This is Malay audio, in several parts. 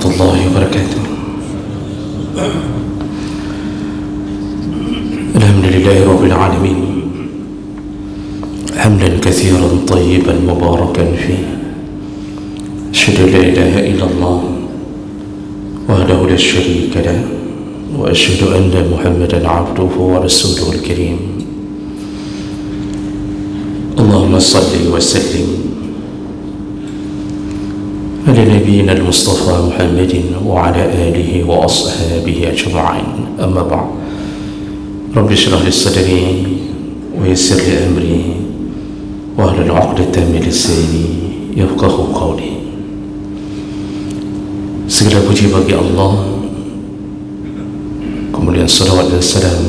الله وبركاته. الحمد لله رب العالمين حمدا كثيرا طيبا مباركا فيه. أشهد أن لا إله إلا الله وحده لا شريك له وأشهد أن محمدا عبده ورسوله الكريم. اللهم صل وسلم على نبينا المصطفى محمد وعلى آله وأصحابه أجمعين. أما بعد، رب اشرح لي صدري ويسر لي أمري واحلل عقدة من لساني يفقهوا قولي. Segala puji bagi Allah, kemudian salawat dan salam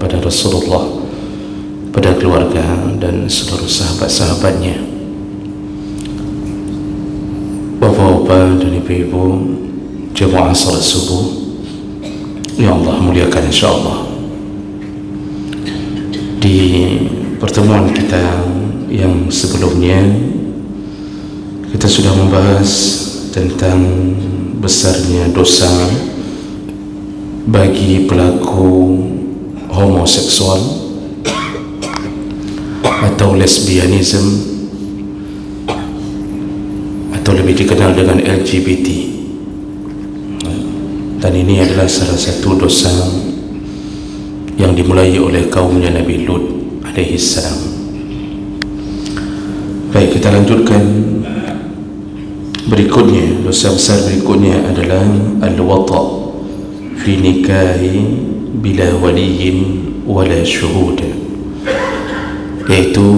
pada Rasulullah, pada keluarga dan seluruh sahabat-sahabatnya, bapak-bapak dan ibu-ibu jemaah salat subuh yang Allah muliakan insyaAllah. Di pertemuan kita yang sebelumnya kita sudah membahas tentang besarnya dosa bagi pelaku homoseksual atau lesbianism, atau lebih dikenal dengan LGBT. Dan ini adalah salah satu dosa yang dimulai oleh kaumnya Nabi Lut alaihi salam. Baik, kita lanjutkan. Berikutnya, dosa besar berikutnya adalah al-wata' fi nikahi bila waliyin wala syuhud, yaitu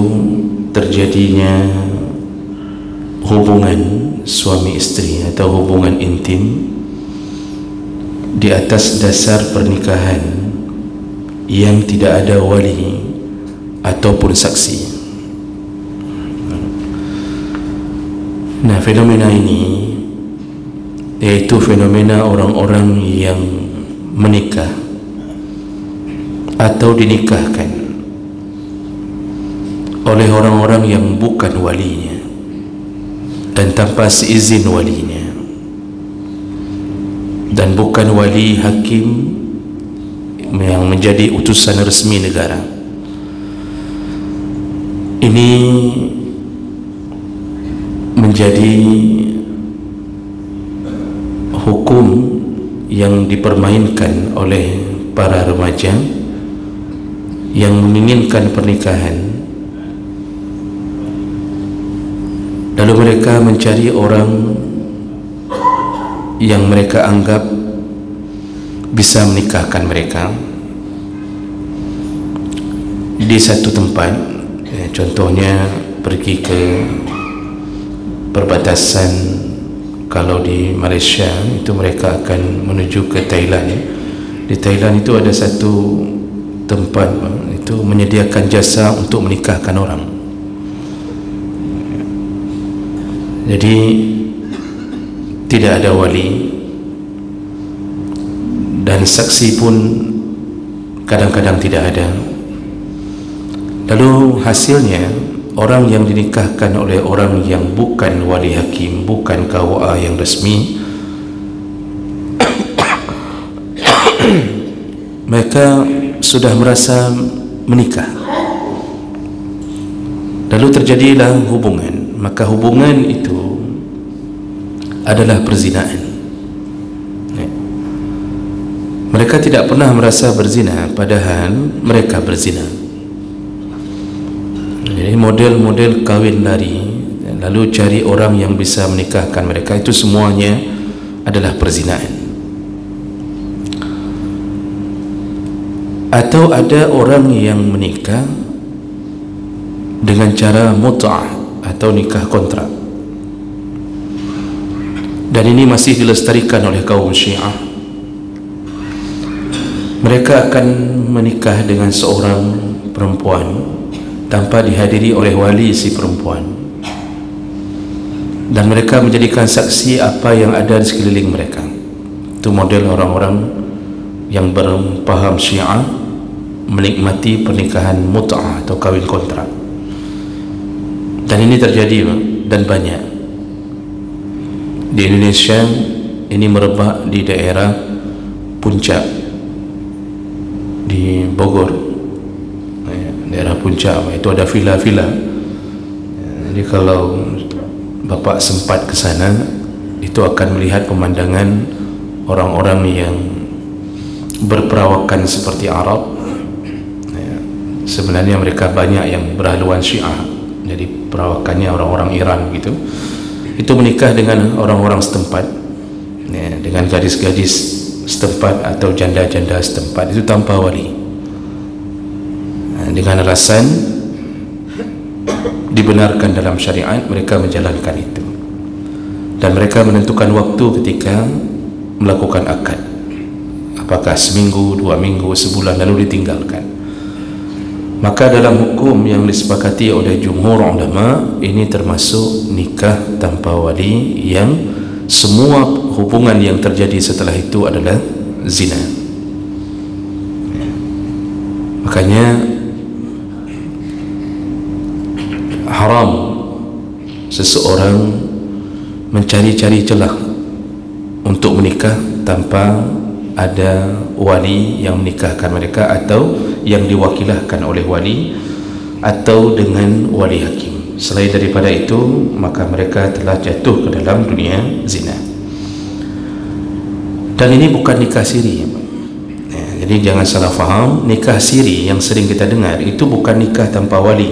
terjadinya hubungan suami istri atau hubungan intim di atas dasar pernikahan yang tidak ada wali ataupun saksi. Nah, fenomena ini yaitu fenomena orang-orang yang menikah atau dinikahkan oleh orang-orang yang bukan walinya dan tanpa seizin walinya, dan bukan wali hakim yang menjadi utusan resmi negara. Ini menjadi hukum yang dipermainkan oleh para remaja yang menginginkan pernikahan, lalu mereka mencari orang yang mereka anggap bisa menikahkan mereka di satu tempat. Contohnya pergi ke perbatasan. Kalau di Malaysia itu mereka akan menuju ke Thailand. Di Thailand itu ada satu tempat itu menyediakan jasa untuk menikahkan orang. Jadi tidak ada wali, dan saksi pun kadang-kadang tidak ada. Lalu hasilnya, orang yang dinikahkan oleh orang yang bukan wali hakim, bukan KUA yang resmi, mereka sudah merasa menikah, lalu terjadilah hubungan. Maka hubungan itu adalah perzinaan. Mereka tidak pernah merasa berzina, padahal mereka berzina. Jadi model-model kahwin lari, lalu cari orang yang bisa menikahkan mereka, itu semuanya adalah perzinaan. Atau ada orang yang menikah dengan cara mut'ah atau nikah kontrak, dan ini masih dilestarikan oleh kaum Syiah. Mereka akan menikah dengan seorang perempuan tanpa dihadiri oleh wali si perempuan, dan mereka menjadikan saksi apa yang ada di sekeliling mereka. Itu model orang-orang yang berpaham Syiah menikmati pernikahan mut'ah atau kawin kontrak. Dan ini terjadi dan banyak di Indonesia. ini merebak di daerah Puncak di Bogor, daerah Puncak. Itu ada villa-villa. Jadi kalau Bapak sempat ke sana, itu akan melihat pemandangan orang-orang yang berperawakan seperti Arab. Sebenarnya mereka banyak yang berhaluan Syiah, jadi perawakannya orang-orang Iran gitu. Itu menikah dengan orang-orang setempat, dengan gadis-gadis setempat atau janda-janda setempat, itu tanpa wali, dengan alasan dibenarkan dalam syariat. Mereka menjalankan itu, dan mereka menentukan waktu ketika melakukan akad, apakah seminggu, 2 minggu, sebulan, lalu ditinggalkan. Maka dalam hukum yang disepakati oleh jumhur ulama, ini termasuk nikah tanpa wali, yang semua hubungan yang terjadi setelah itu adalah zina. Makanya haram seseorang mencari-cari celah untuk menikah tanpa ada wali yang menikahkan mereka, atau yang diwakilahkan oleh wali, atau dengan wali hakim. Selain daripada itu, maka mereka telah jatuh ke dalam dunia zina. Dan ini bukan nikah siri, jadi jangan salah faham. Nikah siri yang sering kita dengar itu bukan nikah tanpa wali.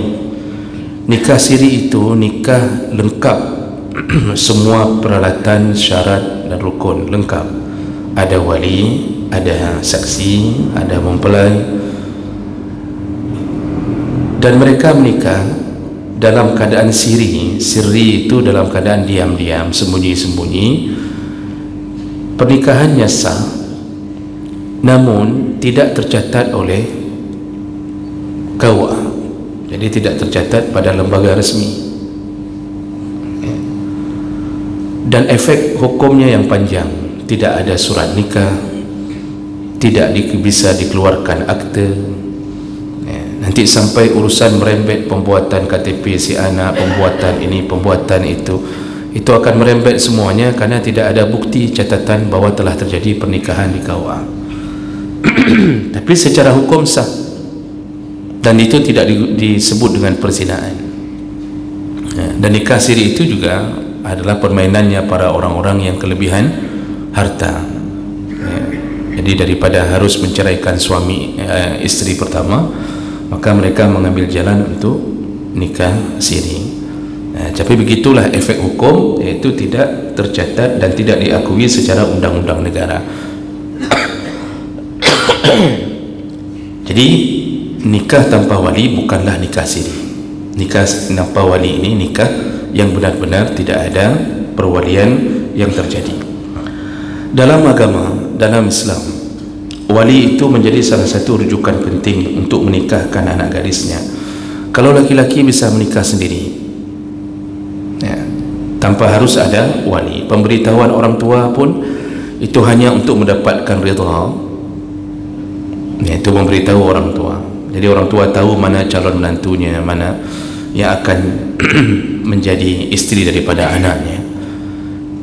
Nikah siri itu nikah lengkap semua peralatan, syarat dan rukun lengkap. Ada wali, ada saksi, ada mempelai, dan mereka menikah dalam keadaan siri. Siri itu dalam keadaan diam-diam, sembunyi-sembunyi. Pernikahannya sah, namun tidak tercatat oleh KUA, jadi tidak tercatat pada lembaga resmi. Dan efek hukumnya yang panjang. Tidak ada surat nikah, tidak bisa dikeluarkan akte. Nanti sampai urusan merembet pembuatan KTP si anak, pembuatan ini, pembuatan itu akan merembet semuanya, karena tidak ada bukti catatan bahawa telah terjadi pernikahan di KUA. Tapi secara hukum sah, dan itu tidak disebut dengan perzinaan. Dan nikah siri itu juga adalah permainannya para orang-orang yang kelebihan harta. Jadi daripada harus menceraikan suami isteri pertama, maka mereka mengambil jalan untuk nikah siri. Tapi begitulah efek hukum, iaitu tidak tercatat dan tidak diakui secara undang-undang negara. Jadi nikah tanpa wali bukanlah nikah siri. Nikah tanpa wali ini nikah yang benar-benar tidak ada perwalian yang terjadi. Dalam agama, dalam Islam, wali itu menjadi salah satu rujukan penting untuk menikahkan anak gadisnya. Kalau laki-laki bisa menikah sendiri, tanpa harus ada wali. Pemberitahuan orang tua pun itu hanya untuk mendapatkan redha, itu memberitahu orang tua. Jadi orang tua tahu mana calon menantunya, mana yang akan menjadi isteri daripada anaknya.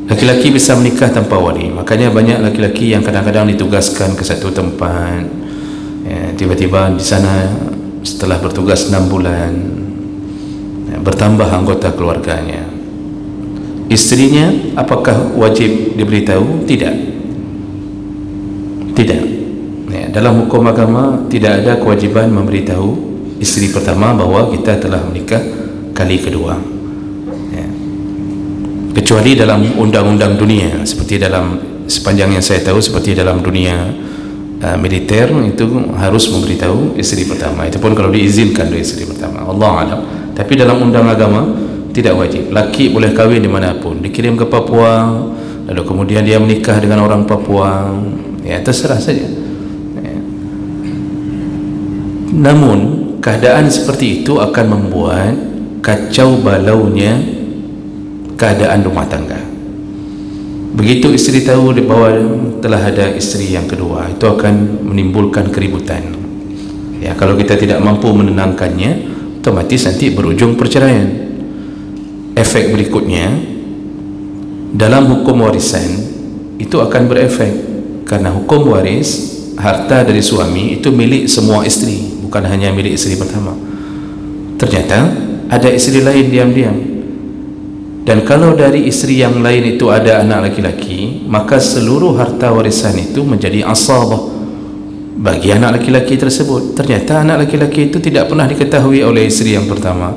Laki-laki bisa menikah tanpa wali. Makanya banyak laki-laki yang kadang-kadang ditugaskan ke satu tempat, tiba-tiba di sana setelah bertugas 6 bulan bertambah anggota keluarganya. Istrinya apakah wajib diberitahu? Tidak. Dalam hukum agama tidak ada kewajiban memberitahu isteri pertama bahawa kita telah menikah kali kedua, kecuali dalam undang-undang dunia, seperti dalam, sepanjang yang saya tahu, seperti dalam dunia militer, itu harus memberitahu isteri pertama. Itu pun kalau diizinkan dari isteri pertama, Allah alam. Tapi dalam undang agama tidak wajib. Laki boleh kahwin dimanapun, dikirim ke Papua, lalu kemudian dia menikah dengan orang Papua, terserah saja. Namun keadaan seperti itu akan membuat kacau balaunya keadaan rumah tangga. Begitu isteri tahu bahawa telah ada isteri yang kedua, itu akan menimbulkan keributan. Kalau kita tidak mampu menenangkannya, otomatis nanti berujung perceraian. Efek berikutnya, dalam hukum warisan, itu akan berefek, karena hukum waris harta dari suami itu milik semua isteri, bukan hanya milik isteri pertama. Ternyata ada isteri lain diam-diam, dan kalau dari isteri yang lain itu ada anak laki-laki, maka seluruh harta warisan itu menjadi asabah bagi anak laki-laki tersebut. Ternyata anak laki-laki itu tidak pernah diketahui oleh isteri yang pertama.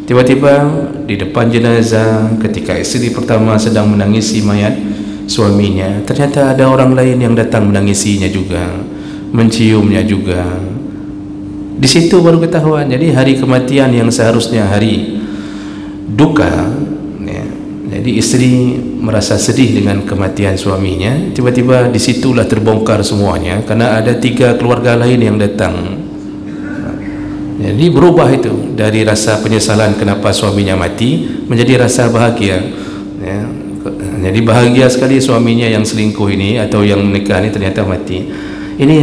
Tiba-tiba di depan jenazah, ketika isteri pertama sedang menangisi mayat suaminya, ternyata ada orang lain yang datang menangisinya juga, menciumnya juga. Di situ baru ketahuan. Jadi hari kematian yang seharusnya hari duka, ya, jadi isteri merasa sedih dengan kematian suaminya, tiba-tiba disitulah terbongkar semuanya, karena ada 3 keluarga lain yang datang. Jadi berubah itu dari rasa penyesalan kenapa suaminya mati menjadi rasa bahagia, ya. Jadi bahagia sekali suaminya yang selingkuh ini atau yang menikah ini ternyata mati. Ini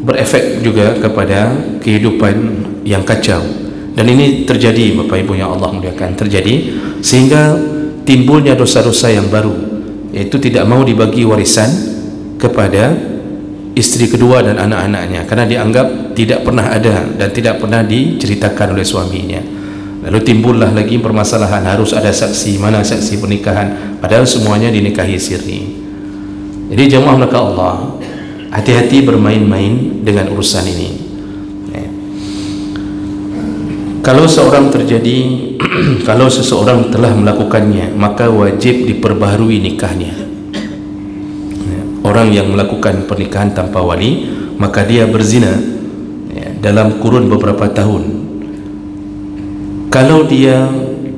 berefek juga kepada kehidupan yang kacau, dan ini terjadi Bapak Ibu yang Allah muliakan, terjadi sehingga timbulnya dosa-dosa yang baru, yaitu tidak mau dibagi warisan kepada isteri kedua dan anak-anaknya, karena dianggap tidak pernah ada dan tidak pernah diceritakan oleh suaminya. Lalu timbullah lagi permasalahan, harus ada saksi, mana saksi pernikahan, padahal semuanya dinikahi sirri. Jadi jemaah maka Allah, hati-hati bermain-main dengan urusan ini, ya. Kalau seorang terjadi kalau seseorang telah melakukannya, maka wajib diperbaharui nikahnya, ya. Orang yang melakukan pernikahan tanpa wali, maka dia berzina, ya, dalam kurun beberapa tahun. Kalau dia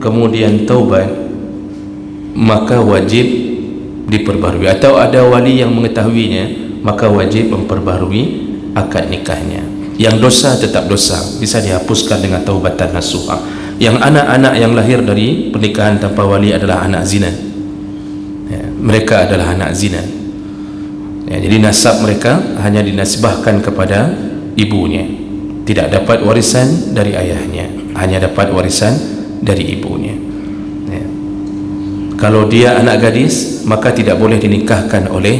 kemudian taubat, maka wajib diperbaharui, atau ada wali yang mengetahuinya, maka wajib memperbaharui akad nikahnya. Yang dosa tetap dosa, bisa dihapuskan dengan taubatan nasuha. Yang anak-anak yang lahir dari pernikahan tanpa wali adalah anak zina, ya, mereka adalah anak zina, ya, jadi nasab mereka hanya dinasbahkan kepada ibunya, tidak dapat warisan dari ayahnya, hanya dapat warisan dari ibunya, ya. Kalau dia anak gadis, maka tidak boleh dinikahkan oleh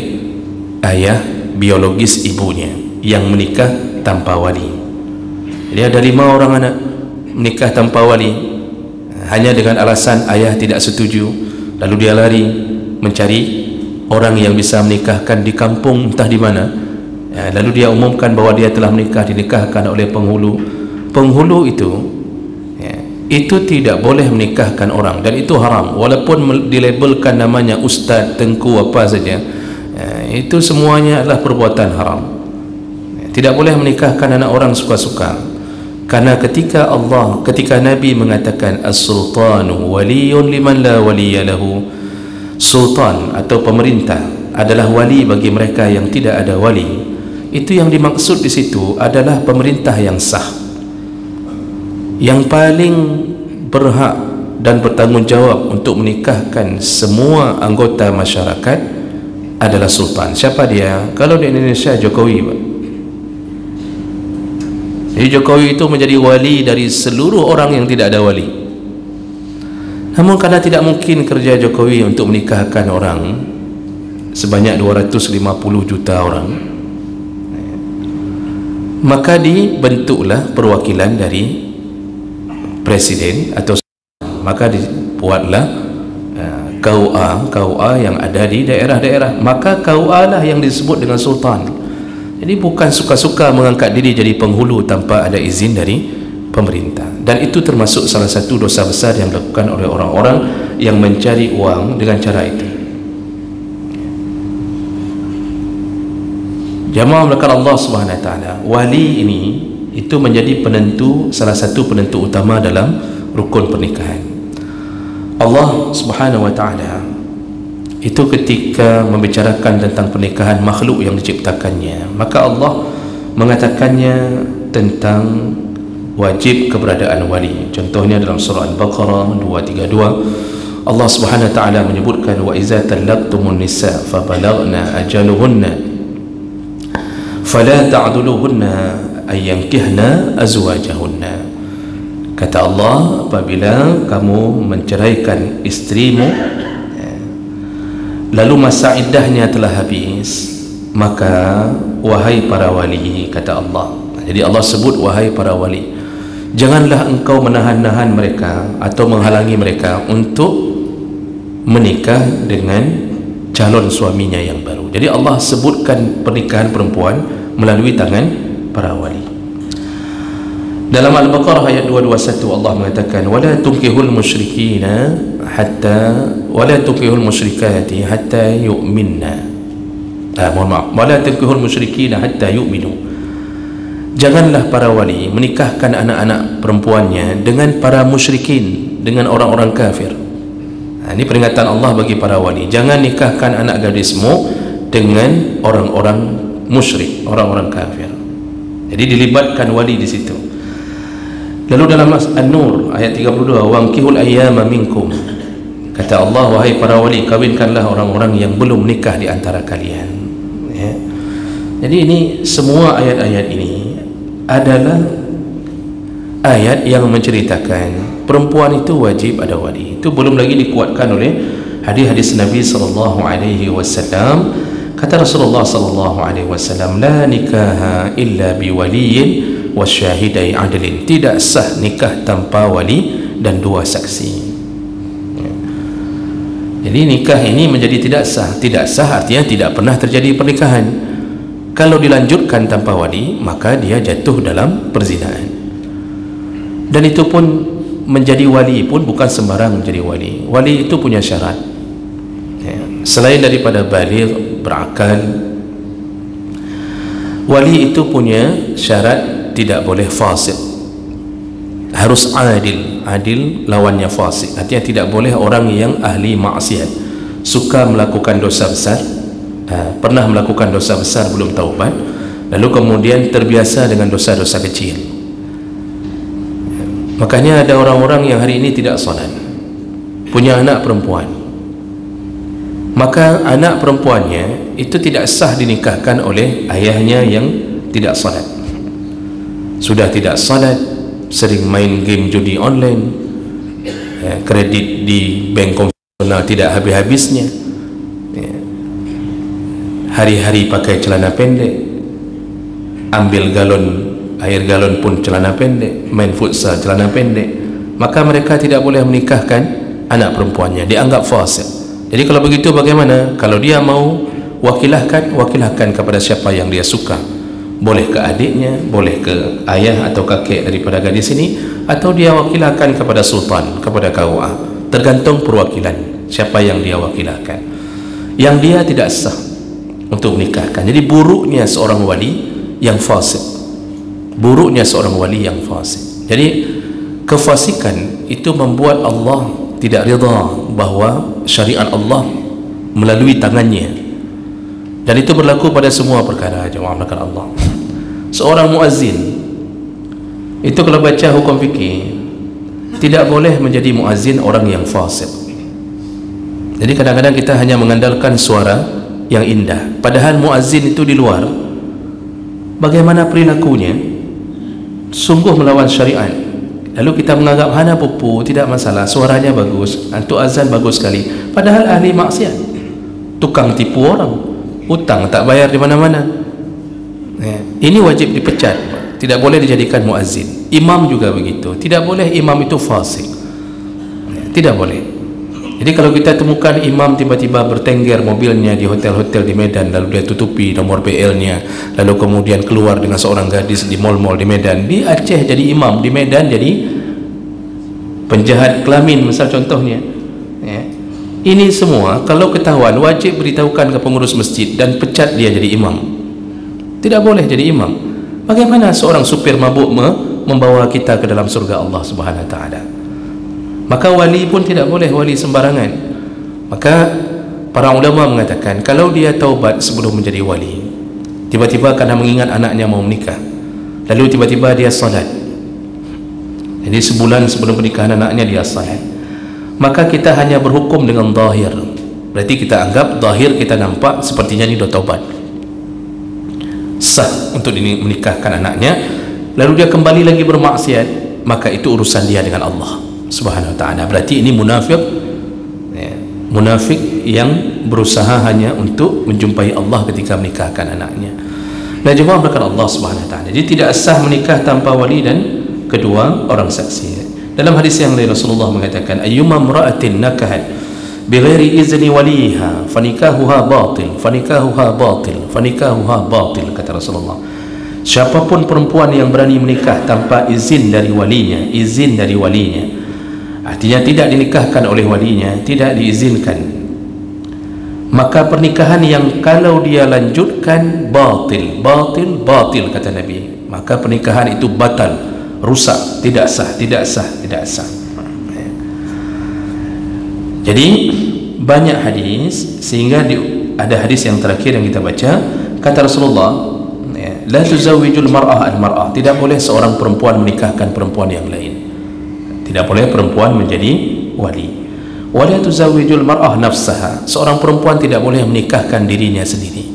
ayah biologis ibunya yang menikah tanpa wali. Jadi ada 5 orang anak menikah tanpa wali, hanya dengan alasan ayah tidak setuju, lalu dia lari mencari orang yang bisa menikahkan di kampung entah di mana, ya, lalu dia umumkan bahwa dia telah menikah, dinikahkan oleh penghulu. Penghulu itu, ya, itu tidak boleh menikahkan orang, dan itu haram, walaupun dilabelkan namanya ustaz, tengku, apa saja, ya, itu semuanya adalah perbuatan haram, ya. Tidak boleh menikahkan anak orang suka-suka, karena ketika Nabi mengatakan as-sultanu waliyun liman la waliya lahu, sultan atau pemerintah adalah wali bagi mereka yang tidak ada wali, itu yang dimaksud di situ adalah pemerintah yang sah. Yang paling berhak dan bertanggungjawab untuk menikahkan semua anggota masyarakat adalah sultan. Siapa dia? Kalau di Indonesia, Jokowi, Pak. Jadi Jokowi itu menjadi wali dari seluruh orang yang tidak ada wali. Namun karena tidak mungkin kerja Jokowi untuk menikahkan orang sebanyak 250 juta orang, maka dibentuklah perwakilan dari presiden atau, maka dibuatlah KUA yang ada di daerah-daerah, maka KUA lah yang disebut dengan sultan. Jadi bukan suka-suka mengangkat diri jadi penghulu tanpa ada izin dari pemerintah, dan itu termasuk salah satu dosa besar yang dilakukan oleh orang-orang yang mencari uang dengan cara itu. Jamaah melakukan Allah Subhanahu Wa Taala, wali ini itu menjadi penentu, salah satu penentu utama dalam rukun pernikahan. Allah Subhanahu Wa Taala itu ketika membicarakan tentang pernikahan makhluk yang diciptakannya, maka Allah mengatakannya tentang wajib keberadaan wali. Contohnya dalam surah Al-Baqarah 232, Allah Subhanahu Wa Taala menyebutkan wa iza talaqtumun nisa fa balagna ajaluhunna fala ta'duluhunna ayyankihna azwajahunna. Kata Allah, apabila kamu menceraikan istrimu lalu masa iddahnya telah habis, maka wahai para wali, kata Allah. Jadi Allah sebut wahai para wali, janganlah engkau menahan-nahan mereka atau menghalangi mereka untuk menikah dengan calon suaminya yang baru. Jadi Allah sebutkan pernikahan perempuan melalui tangan para wali. Dalam Al-Baqarah ayat 221 Allah mengatakan wala tunkihul musyrikina hatta wala tunkihul musyrikati hatta yu'minna. Mohon maaf, wala tunkihul musyrikina hatta yu'minu. Janganlah para wali menikahkan anak-anak perempuannya dengan para musyrikin, dengan orang-orang kafir. Ini peringatan Allah bagi para wali, jangan nikahkan anak gadismu dengan orang-orang musyrik, orang-orang kafir. Jadi dilibatkan wali di situ. Lalu dalam An-Nur ayat 32, wangkihul ayyama minkum, kata Allah, wahai para wali, kawinkanlah orang-orang yang belum nikah di antara kalian. Ya. Jadi ini semua ayat-ayat ini adalah ayat yang menceritakan perempuan itu wajib ada wali. Itu belum lagi dikuatkan oleh hadis-hadis Nabi SAW. Kata Rasulullah SAW, la nikaha illa biwaliyin wasyahidai adlin. Tidak sah nikah tanpa wali dan dua saksi. Ya. Jadi nikah ini menjadi tidak sah. Tidak sah artinya tidak pernah terjadi pernikahan. Kalau dilanjutkan tanpa wali, maka dia jatuh dalam perzinaan. Dan itu pun menjadi wali pun bukan sembarang menjadi wali. Wali itu punya syarat. Ya. Selain daripada baligh, berakal, wali itu punya syarat, tidak boleh fasik, harus adil. Adil lawannya fasik, artinya tidak boleh orang yang ahli maksiat, suka melakukan dosa besar, pernah melakukan dosa besar belum taubat, lalu kemudian terbiasa dengan dosa-dosa kecil. Makanya ada orang-orang yang hari ini tidak salat, punya anak perempuan, maka anak perempuannya itu tidak sah dinikahkan oleh ayahnya yang tidak salat. Sudah tidak salat, sering main game judi online, kredit di bank konvensional tidak habis-habisnya, hari-hari pakai celana pendek, ambil galon air galon pun celana pendek, main futsal celana pendek, maka mereka tidak boleh menikahkan anak perempuannya, dianggap fasik. Jadi kalau begitu bagaimana? Kalau dia mau wakilahkan kepada siapa yang dia suka. Boleh ke adiknya, boleh ke ayah atau kakek daripada gadis ini, atau dia wakilahkan kepada sultan, kepada KUA, tergantung perwakilan siapa yang dia wakilahkan. Yang dia tidak sah untuk menikahkan. Jadi buruknya seorang wali yang fasik, buruknya seorang wali yang fasik. Jadi kefasikan itu membuat Allah tidak rida bahawa syariat Allah melalui tangannya. Dan itu berlaku pada semua perkara. Jemaah melakukan Allah. Seorang muazzin itu kalau baca hukum fikih tidak boleh menjadi muazzin orang yang fasik. Jadi kadang-kadang kita hanya mengandalkan suara yang indah, padahal muazzin itu di luar, bagaimana perilakunya sungguh melawan syariat. Lalu kita menganggap hana pupu, tidak masalah, suaranya bagus, untuk azan bagus sekali, padahal ahli maksiat, tukang tipu orang, hutang tak bayar di mana-mana. Ini wajib dipecat, tidak boleh dijadikan muazzin. Imam juga begitu, tidak boleh imam itu fasik, tidak boleh. Jadi kalau kita temukan imam tiba-tiba bertengger mobilnya di hotel-hotel di Medan, lalu dia tutupi nomor BL-nya, lalu kemudian keluar dengan seorang gadis di mall-mall di Medan, di Aceh jadi imam, di Medan jadi penjahat kelamin misal contohnya, ini semua kalau ketahuan wajib beritahukan ke pengurus masjid dan pecat dia jadi imam. Tidak boleh jadi imam. Bagaimana seorang supir mabuk membawa kita ke dalam surga Allah Subhanahu Wa Taala? Maka wali pun tidak boleh wali sembarangan. Maka para ulama mengatakan kalau dia taubat sebelum menjadi wali, tiba-tiba karena mengingat anaknya mau menikah, lalu tiba-tiba dia salat, jadi sebulan sebelum pernikahan anaknya dia salat, maka kita hanya berhukum dengan zahir. Berarti kita anggap zahir kita nampak sepertinya ini sudah taubat, sah untuk menikahkan anaknya. Lalu dia kembali lagi bermaksiat, maka itu urusan dia dengan Allah Subhanahu Wa Taala. Berarti ini munafik, munafik yang berusaha hanya untuk menjumpai Allah ketika menikahkan anaknya. Dan jemaah berkata Allah Subhanahu wa taala, jadi tidak sah menikah tanpa wali dan kedua orang saksi. Dalam hadis yang lain Rasulullah mengatakan, ayyuma imra'atin nakahat bighairi izni waliha fanikahuha batil, fanikahuha batil, fanikahuha batil, kata Rasulullah. Siapapun perempuan yang berani menikah tanpa izin dari walinya, izin dari walinya, artinya tidak dinikahkan oleh walinya, tidak diizinkan, maka pernikahan yang kalau dia lanjutkan batil, batil, batil, kata Nabi, maka pernikahan itu batal, rusak, tidak sah, tidak sah, tidak sah. Jadi banyak hadis, sehingga ada hadis yang terakhir yang kita baca, kata Rasulullah, la tuzawwijul mar'ah al-mar'ah, tidak boleh seorang perempuan menikahkan perempuan yang lain, tidak boleh perempuan menjadi wali. Wa la tuzawwijul mar'ah nafsaha, seorang perempuan tidak boleh menikahkan dirinya sendiri.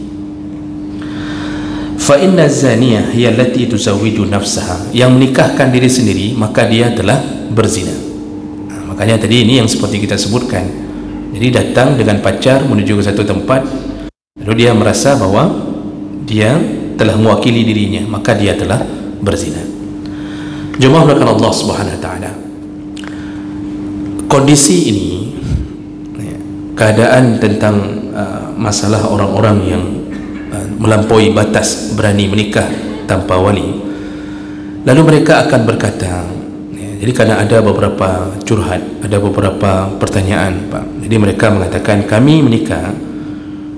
Fa inna zaniyah hiya allati tuzawwiju nafsaha, yang menikahkan diri sendiri maka dia telah berzina. Makanya tadi ini yang seperti kita sebutkan, jadi datang dengan pacar menuju ke satu tempat, lalu dia merasa bahwa dia telah mewakili dirinya, maka dia telah berzina. Jemaah melakukan Allah Subhanahu wa taala, kondisi ini, keadaan tentang masalah orang-orang yang melampaui batas berani menikah tanpa wali, lalu mereka akan berkata, jadi karena ada beberapa curhat, ada beberapa pertanyaan, Pak, jadi mereka mengatakan, kami menikah,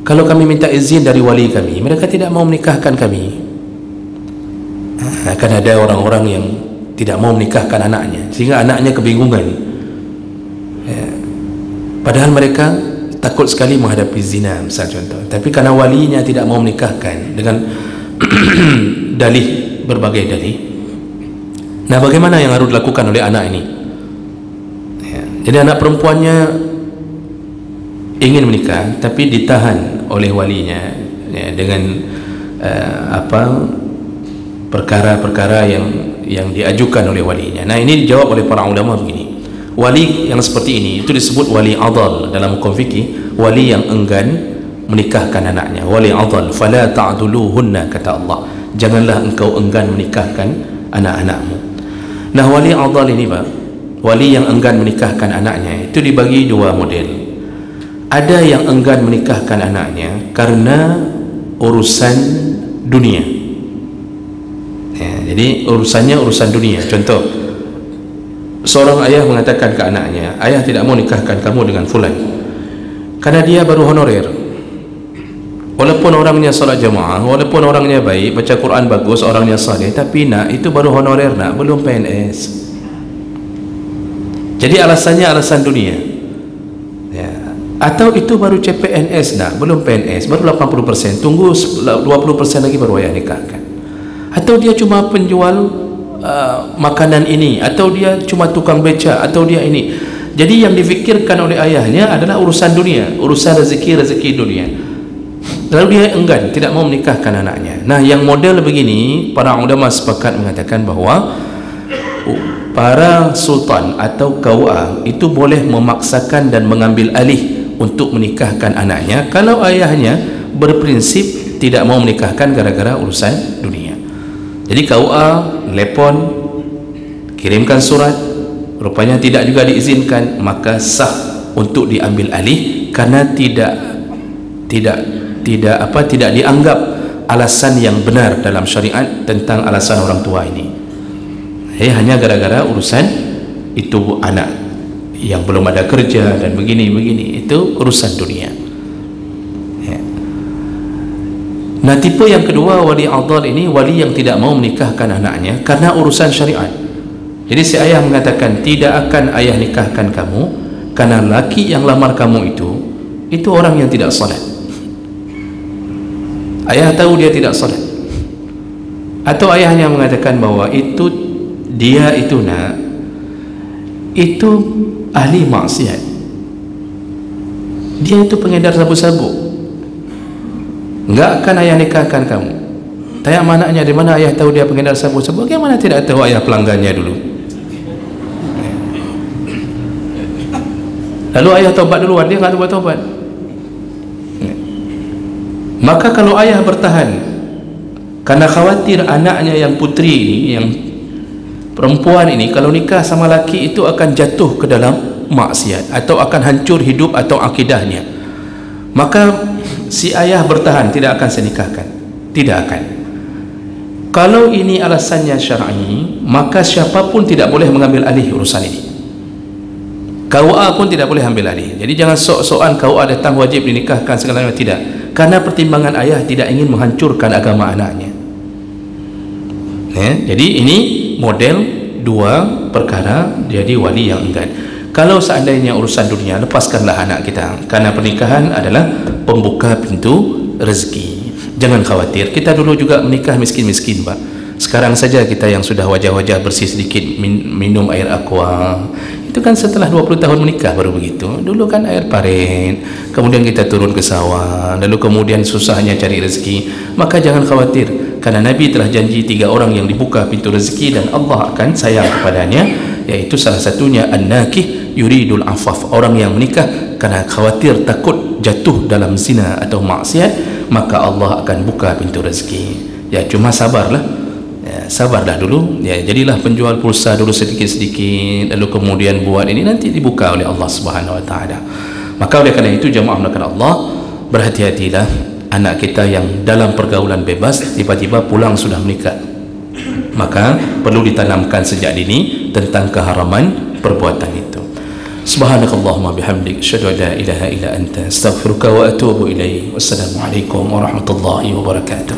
kalau kami minta izin dari wali kami, mereka tidak mau menikahkan kami. Akan ada orang-orang yang tidak mau menikahkan anaknya, sehingga anaknya kebingungan, padahal mereka takut sekali menghadapi zina, misal contoh, tapi karena walinya tidak mau menikahkan dengan dalih, berbagai dalih. Nah, bagaimana yang harus dilakukan oleh anak ini? Jadi anak perempuannya ingin menikah tapi ditahan oleh walinya dengan perkara-perkara yang diajukan oleh walinya. Nah, ini dijawab oleh para ulama begini, wali yang seperti ini itu disebut wali adal dalam hukum fikih, wali yang enggan menikahkan anaknya, wali adal. Fala ta'duluhunna, kata Allah, janganlah engkau enggan menikahkan anak-anakmu. Nah, wali adal ini, Pak, wali yang enggan menikahkan anaknya itu dibagi dua model. Ada yang enggan menikahkan anaknya karena urusan dunia, jadi urusannya urusan dunia. Contoh, seorang ayah mengatakan ke anaknya, ayah tidak mau nikahkan kamu dengan fulan karena dia baru honorer, walaupun orangnya salat jamaah, walaupun orangnya baik, baca Quran bagus, orangnya saleh, tapi nak, itu baru honorer, nak, belum PNS. Jadi alasannya alasan dunia, atau itu baru CPNS, nak, belum PNS, baru 80%, tunggu 20% lagi baru ayah nikahkan. Atau dia cuma penjual makanan ini, atau dia cuma tukang beca, atau dia ini. Jadi yang difikirkan oleh ayahnya adalah urusan dunia, urusan rezeki dunia. Lalu dia enggan, tidak mau menikahkan anaknya. Nah, yang model begini, para ulama sepakat mengatakan bahawa para sultan atau kaua itu boleh memaksakan dan mengambil alih untuk menikahkan anaknya kalau ayahnya berprinsip tidak mau menikahkan gara-gara urusan dunia. Jadi kaua telepon, kirimkan surat, rupanya tidak juga diizinkan, maka sah untuk diambil alih karena tidak dianggap alasan yang benar dalam syariat tentang alasan orang tua ini. Hanya gara-gara urusan itu anak yang belum ada kerja dan begini-begini, itu urusan dunia. Nah, tipe yang kedua wali adal ini, wali yang tidak mau menikahkan anaknya karena urusan syariat. Jadi si ayah mengatakan, tidak akan ayah nikahkan kamu karena laki yang lamar kamu itu orang yang tidak salat. Ayah tahu dia tidak salat, atau ayahnya mengatakan bahwa dia itu nak, itu ahli maksiat, dia itu pengedar sabu-sabu, enggak akan ayah nikahkan kamu. Tanya anaknya, di mana ayah tahu dia pengedar sabu-sabu? Bagaimana tidak tahu ayah pelanggannya dulu? lalu ayah taubat duluan, dia nggak buat taubat. Maka kalau ayah bertahan karena khawatir anaknya yang putri ini, yang perempuan ini, kalau nikah sama laki itu akan jatuh ke dalam maksiat atau akan hancur hidup atau akidahnya, maka si ayah bertahan, tidak akan saya nikahkan, tidak akan. Kalau ini alasannya syar'i, maka siapapun tidak boleh mengambil alih urusan ini. KUA pun tidak boleh ambil alih. Jadi jangan sok-sokan KUA datang wajib dinikahkan segalanya, tidak. Karena pertimbangan ayah tidak ingin menghancurkan agama anaknya. Jadi ini model dua perkara jadi wali yang enggan. Kalau seandainya urusan dunia, lepaskanlah anak kita, karena pernikahan adalah pembuka pintu rezeki. Jangan khawatir, kita dulu juga menikah miskin-miskin, Pak. Sekarang saja kita yang sudah wajah-wajah bersih sedikit minum air aqua, itu kan setelah 20 tahun menikah baru begitu. Dulu kan air paren, kemudian kita turun ke sawah, lalu kemudian susahnya cari rezeki. Maka jangan khawatir, karena Nabi telah janji 3 orang yang dibuka pintu rezeki dan Allah akan sayang kepadanya, yaitu salah satunya an-nakih yuridul afaf, orang yang menikah karena khawatir takut jatuh dalam zina atau maksiat, maka Allah akan buka pintu rezeki. Ya, cuma sabarlah, ya, sabarlah dulu, ya, jadilah penjual pulsa dulu sedikit-sedikit, lalu kemudian buat ini, nanti dibuka oleh Allah Subhanahu Wa Taala. Maka oleh kerana itu jemaah melakukan Allah, berhati-hatilah anak kita yang dalam pergaulan bebas tiba-tiba pulang sudah menikah. Maka perlu ditanamkan sejak dini tentang keharaman perbuatan itu. Subhanakallahumma bihamdik, asyhadu an la ilaha illa anta, astaghfiruka wa atubu ilaik. Wassalamualaikum warahmatullahi wabarakatuh.